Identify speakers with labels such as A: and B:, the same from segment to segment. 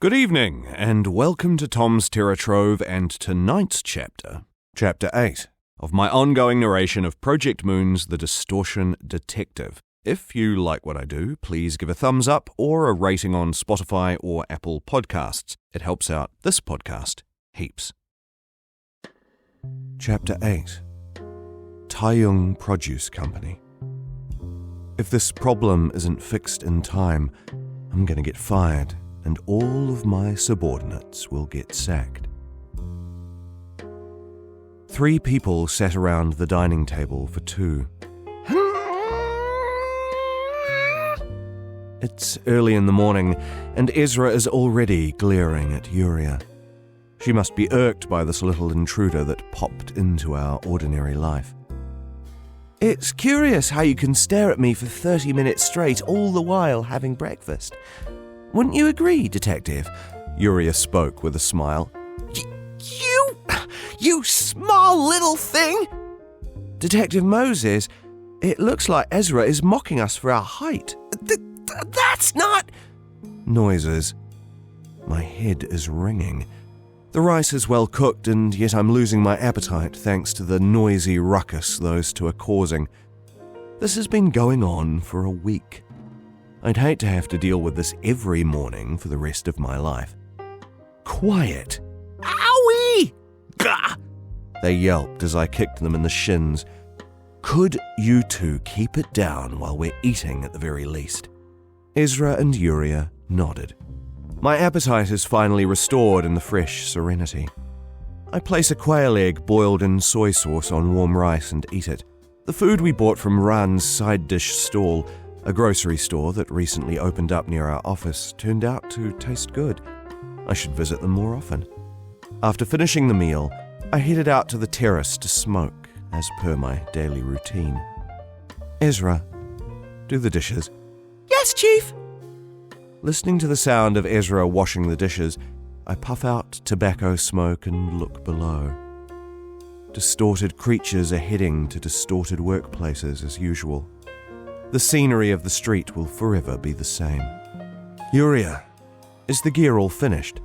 A: Good evening, and welcome to Tom's Terror Trove and tonight's chapter, Chapter 8, of my ongoing narration of Project Moon's The Distortion Detective. If you like what I do, please give a thumbs up or a rating on Spotify or Apple Podcasts. It helps out this podcast heaps. Chapter 8, Tae-young Produce Company. If this problem isn't fixed in time, I'm going to get fired, and all of my subordinates will get sacked. 3 people sat around the dining table for 2. It's early in the morning, and Ezra is already glaring at YuRia. She must be irked by this little intruder that popped into our ordinary life. It's curious how you can stare at me for 30 minutes straight, all the while having breakfast. Wouldn't you agree, Detective? YuRia spoke with a smile. You small little thing! Detective Moses, it looks like Ezra is mocking us for our height. That's not... Noises. My head is ringing. The rice is well cooked, and yet I'm losing my appetite thanks to the noisy ruckus those two are causing. This has been going on for a week. I'd hate to have to deal with this every morning for the rest of my life. Quiet! Owie! Gah! They yelped as I kicked them in the shins. Could you two keep it down while we're eating at the very least? Ezra and YuRia nodded. My appetite is finally restored in the fresh serenity. I place a quail egg boiled in soy sauce on warm rice and eat it. The food we bought from Ran's side dish stall, a grocery store that recently opened up near our office, turned out to taste good. I should visit them more often. After finishing the meal, I headed out to the terrace to smoke, as per my daily routine. Ezra, do the dishes. Yes, Chief! Listening to the sound of Ezra washing the dishes, I puff out tobacco smoke and look below. Distorted creatures are heading to distorted workplaces as usual. The scenery of the street will forever be the same. YuRia, is the gear all finished?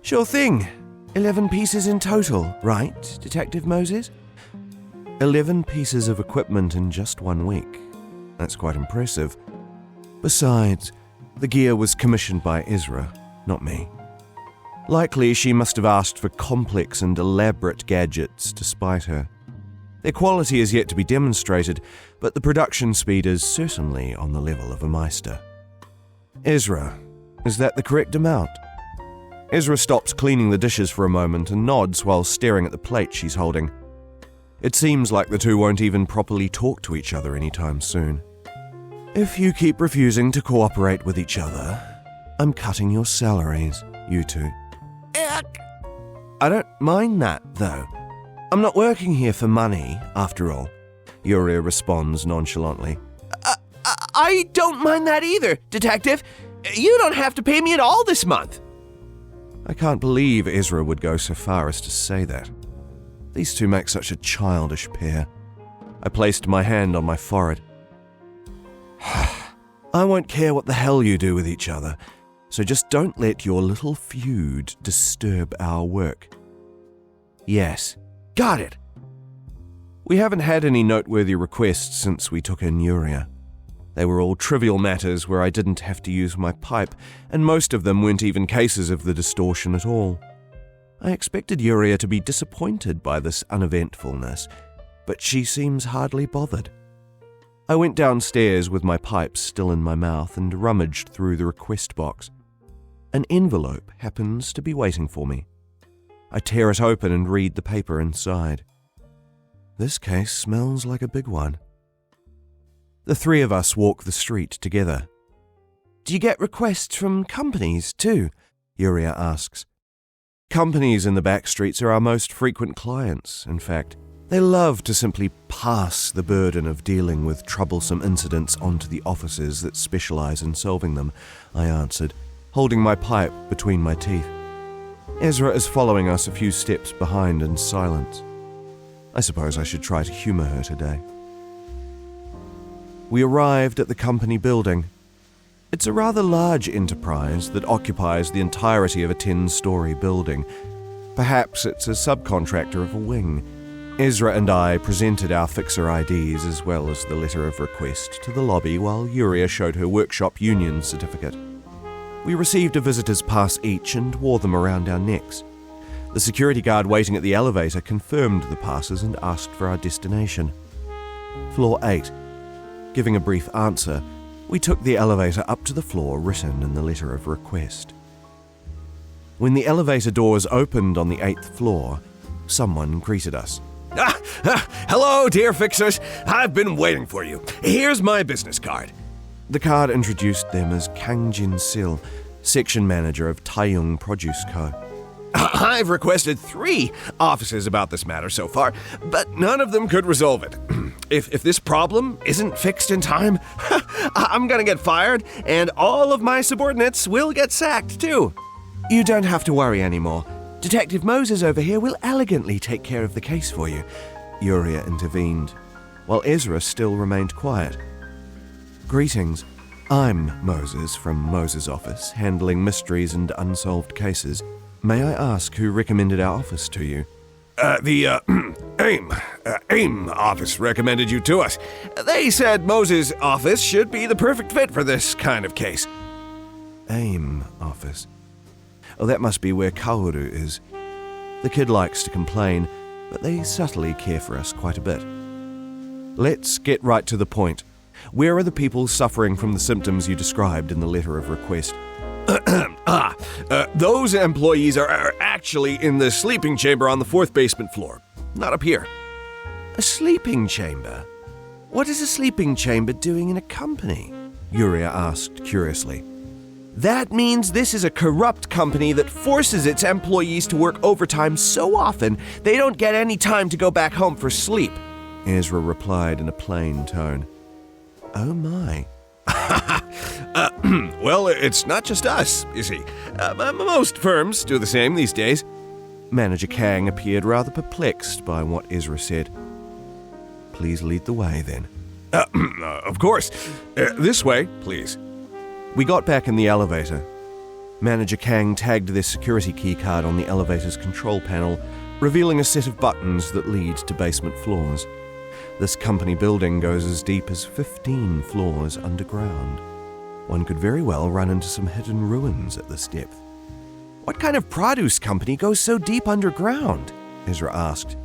A: Sure thing. 11 pieces in total, right, Detective Moses? 11 pieces of equipment in just 1 week. That's quite impressive. Besides, the gear was commissioned by Ezra, not me. Likely she must have asked for complex and elaborate gadgets to spite her. Their quality is yet to be demonstrated, but the production speed is certainly on the level of a Meister. Ezra, is that the correct amount? Ezra stops cleaning the dishes for a moment and nods while staring at the plate she's holding. It seems like the two won't even properly talk to each other anytime soon. If you keep refusing to cooperate with each other, I'm cutting your salaries, you two. I don't mind that, though. I'm not working here for money, after all, YuRia responds nonchalantly. I don't mind that either, Detective. You don't have to pay me at all this month. I can't believe Ezra would go so far as to say that. These two make such a childish pair. I placed my hand on my forehead. I won't care what the hell you do with each other, so just don't let your little feud disturb our work. Yes. Got it! We haven't had any noteworthy requests since we took in YuRia. They were all trivial matters where I didn't have to use my pipe, and most of them weren't even cases of the distortion at all. I expected YuRia to be disappointed by this uneventfulness, but she seems hardly bothered. I went downstairs with my pipe still in my mouth and rummaged through the request box. An envelope happens to be waiting for me. I tear it open and read the paper inside. This case smells like a big one. The 3 of us walk the street together. Do you get requests from companies too? YuRia asks. Companies in the back streets are our most frequent clients, in fact. They love to simply pass the burden of dealing with troublesome incidents onto the offices that specialize in solving them, I answered, holding my pipe between my teeth. Ezra is following us a few steps behind in silence. I suppose I should try to humor her today. We arrived at the company building. It's a rather large enterprise that occupies the entirety of a 10-story building. Perhaps it's a subcontractor of a wing. Ezra and I presented our fixer IDs as well as the letter of request to the lobby while YuRia showed her workshop union certificate. We received a visitor's pass each and wore them around our necks. The security guard waiting at the elevator confirmed the passes and asked for our destination. Floor 8. Giving a brief answer, we took the elevator up to the floor written in the letter of request. When the elevator doors opened on the 8th floor, someone greeted us.
B: Hello, dear fixers. I've been waiting for you. Here's my business card.
A: The card introduced them as Kang Jin-sil, section manager of Tae-young Produce Co.
B: I've requested 3 offices about this matter so far, but none of them could resolve it. If this problem isn't fixed in time, I'm gonna get fired, and all of my subordinates will get sacked too.
A: You don't have to worry anymore. Detective Moses over here will elegantly take care of the case for you, YuRia intervened, while Ezra still remained quiet. Greetings. I'm Moses from Moses' office, handling mysteries and unsolved cases. May I ask who recommended our office to you?
B: The AIM office recommended you to us. They said Moses' office should be the perfect fit for this kind of case.
A: AIM office. Oh, that must be where Kaoru is. The kid likes to complain, but they subtly care for us quite a bit. Let's get right to the point. Where are the people suffering from the symptoms you described in the letter of request?
B: Those employees are actually in the sleeping chamber on the 4th basement floor, not up here.
A: A sleeping chamber? What is a sleeping chamber doing in a company? YuRia asked curiously. That means this is a corrupt company that forces its employees to work overtime so often they don't get any time to go back home for sleep, Ezra replied in a plain tone. Oh my.
B: Well, it's not just us, you see. Most firms do the same these days.
A: Manager Kang appeared rather perplexed by what Ezra said. Please lead the way, then.
B: Of course. This way, please.
A: We got back in the elevator. Manager Kang tagged their security keycard on the elevator's control panel, revealing a set of buttons that lead to basement floors. This company building goes as deep as 15 floors underground. One could very well run into some hidden ruins at this depth. What kind of produce company goes so deep underground? Ezra asked.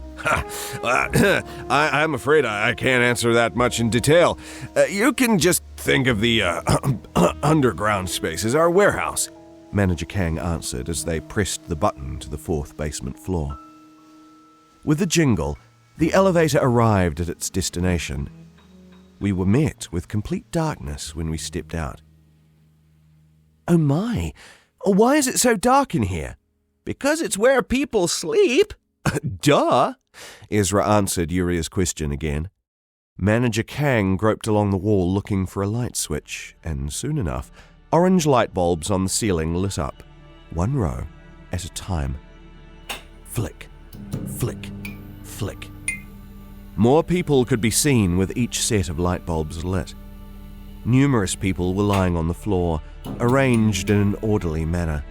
B: I'm afraid I can't answer that much in detail. You can just think of the underground space as our warehouse,
A: Manager Kang answered as they pressed the button to the 4th basement floor. With a jingle, the elevator arrived at its destination. We were met with complete darkness when we stepped out. Oh my! Why is it so dark in here?
B: Because it's where people sleep.
A: Duh! Ezra answered YuRia's question again. Manager Kang groped along the wall looking for a light switch, and soon enough, orange light bulbs on the ceiling lit up, one row at a time. Flick, flick, flick. More people could be seen with each set of light bulbs lit. Numerous people were lying on the floor, arranged in an orderly manner.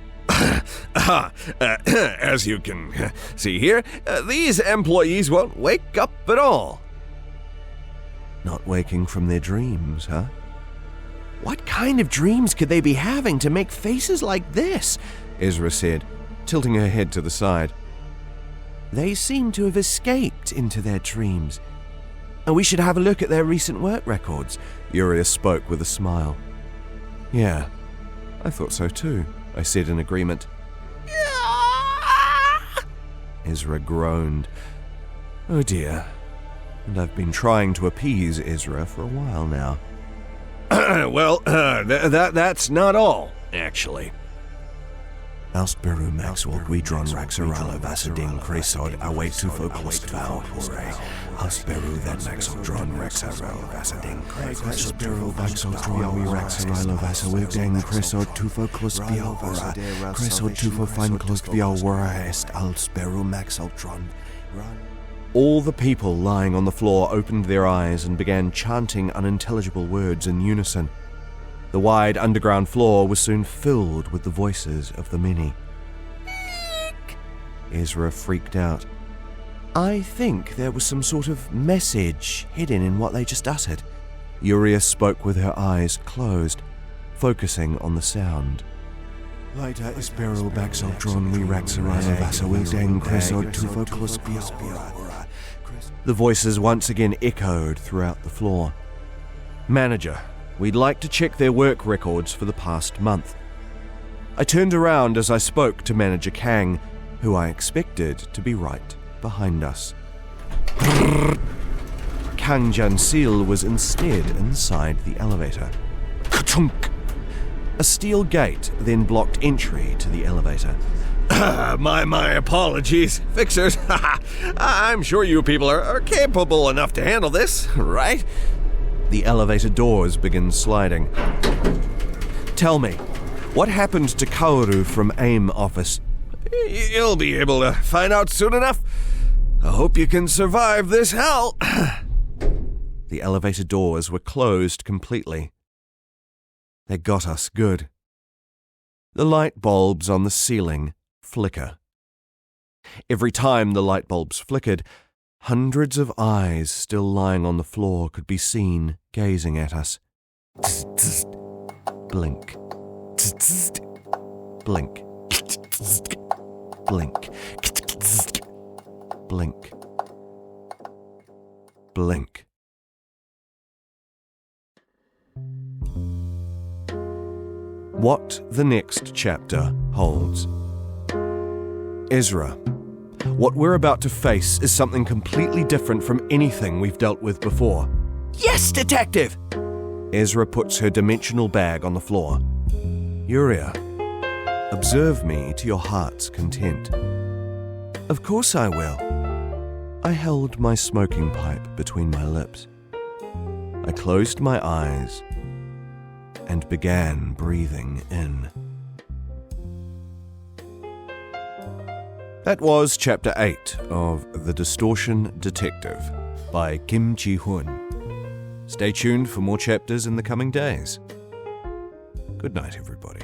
B: As you can see here, these employees won't wake up at all.
A: Not waking from their dreams, huh? What kind of dreams could they be having to make faces like this? Ezra said, tilting her head to the side. They seem to have escaped into their dreams. And we should have a look at their recent work records, YuRia spoke with a smile. Yeah, I thought so too, I said in agreement. Ezra groaned. Oh dear. And I've been trying to appease Ezra for a while now.
B: Well, that's not all, actually.
A: Alsberu Maxwell Guidron Raxarala Vasadin Cresod Awetu Foclust Valpore. Alsberu that Maxwell Dron Raxarala Vasadin Cresod Vaxel Drowi Raxarala Vasawigdang Cresod Tufo Clus Vialvora. Cresod Tufo Fine Clus Vialvora est Alsberu Maxwell Dron. All the people lying on the floor opened their eyes and began chanting unintelligible words in unison. The wide underground floor was soon filled with the voices of the many. Ezra freaked out. I think there was some sort of message hidden in what they just uttered. YuRia spoke with her eyes closed, focusing on the sound. Later Espero Baxodron Wiraxarana Vasawildang Cresod Tufo Cluspia. The voices once again echoed throughout the floor. Manager, we'd like to check their work records for the past month. I turned around as I spoke to Manager Kang, who I expected to be right behind us. Kang Jan-sil was instead inside the elevator. Ka-chunk! A steel gate then blocked entry to the elevator.
B: My apologies, fixers. I'm sure you people are capable enough to handle this, right?
A: The elevator doors begin sliding. Tell me, what happened to Kaoru from AIM office?
B: You'll be able to find out soon enough. I hope you can survive this hell.
A: The elevator doors were closed completely. They got us good. The light bulbs on the ceiling flicker. Every time the light bulbs flickered, hundreds of eyes still lying on the floor could be seen gazing at us. Blink. Blink. Blink. Blink. Blink. What the next chapter holds. Ezra, what we're about to face is something completely different from anything we've dealt with before.
B: Yes, Detective!
A: Ezra puts her dimensional bag on the floor. YuRia, observe me to your heart's content. Of course I will. I held my smoking pipe between my lips. I closed my eyes and began breathing in. That was Chapter 8 of The Distortion Detective by Kim Ji-hoon. Stay tuned for more chapters in the coming days. Good night, everybody.